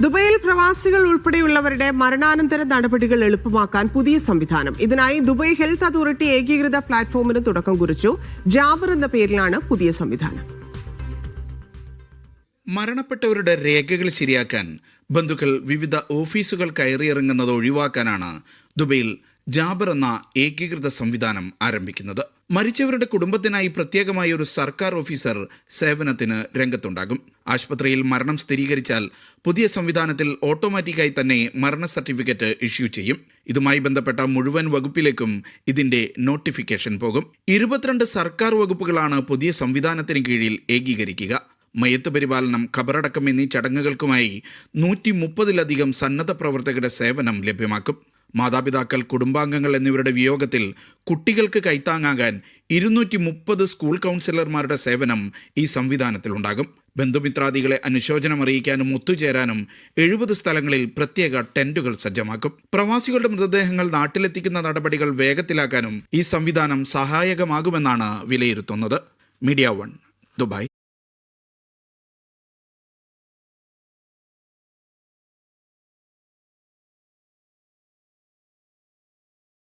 ദുബൈയിൽ പ്രവാസികൾ ഉൾപ്പെടെയുള്ളവരുടെ മരണാനന്തര നടപടികൾ എളുപ്പമാക്കാൻ പുതിയ സംവിധാനം. ഇതിനായി ദുബൈ ഹെൽത്ത് അതോറിറ്റി ഏകീകൃത പ്ലാറ്റ്ഫോമിന് തുടക്കം കുറിച്ചു. ജാബർ എന്ന പേരിലാണ് പുതിയ സംവിധാനം. മരണപ്പെട്ടവരുടെ രേഖകൾ ശരിയാക്കാൻ ബന്ധുക്കൾ വിവിധ ഓഫീസുകൾ കയറിയിറങ്ങുന്നത് ഒഴിവാക്കാനാണ് ദുബൈയിൽ ജാബർ എന്ന ഏകീകൃത സംവിധാനം ആരംഭിക്കുന്നത്. മരിച്ചവരുടെ കുടുംബത്തിനായി പ്രത്യേകമായി ഒരു സർക്കാർ ഓഫീസർ സേവനത്തിന് രംഗത്തുണ്ടാകും. ആശുപത്രിയിൽ മരണം സ്ഥിരീകരിച്ചാൽ പുതിയ സംവിധാനത്തിൽ ഓട്ടോമാറ്റിക്കായി തന്നെ മരണ സർട്ടിഫിക്കറ്റ് ഇഷ്യൂ ചെയ്യും. ഇതുമായി ബന്ധപ്പെട്ട മുഴുവൻ വകുപ്പിലേക്കും ഇതിന്റെ നോട്ടിഫിക്കേഷൻ പോകും. 22 സർക്കാർ വകുപ്പുകളാണ് പുതിയ സംവിധാനത്തിന് കീഴിൽ ഏകീകരിക്കുക. മയ്യത്ത് പരിപാലനം, ഖബറടക്കം എന്നീ ചടങ്ങുകൾക്കുമായി 130-ലധികം സന്നദ്ധ പ്രവർത്തകരുടെ സേവനം ലഭ്യമാക്കും. മാതാപിതാക്കൾ, കുടുംബാംഗങ്ങൾ എന്നിവരുടെ വിയോഗത്തിൽ കുട്ടികൾക്ക് കൈത്താങ്ങാകാൻ 230 സ്കൂൾ കൗൺസിലർമാരുടെ സേവനം ഈ സംവിധാനത്തിലുണ്ടാകും. ബന്ധുമിത്രാദികളെ അനുശോചനം അറിയിക്കാനും ഒത്തുചേരാനും 70 സ്ഥലങ്ങളിൽ പ്രത്യേക ടെന്റുകൾ സജ്ജമാക്കും. പ്രവാസികളുടെ മൃതദേഹങ്ങൾ നാട്ടിലെത്തിക്കുന്ന നടപടികൾ വേഗത്തിലാക്കാനും ഈ സംവിധാനം സഹായകമാകുമെന്നാണ് വിലയിരുത്തുന്നത്. Media 1, Dubai.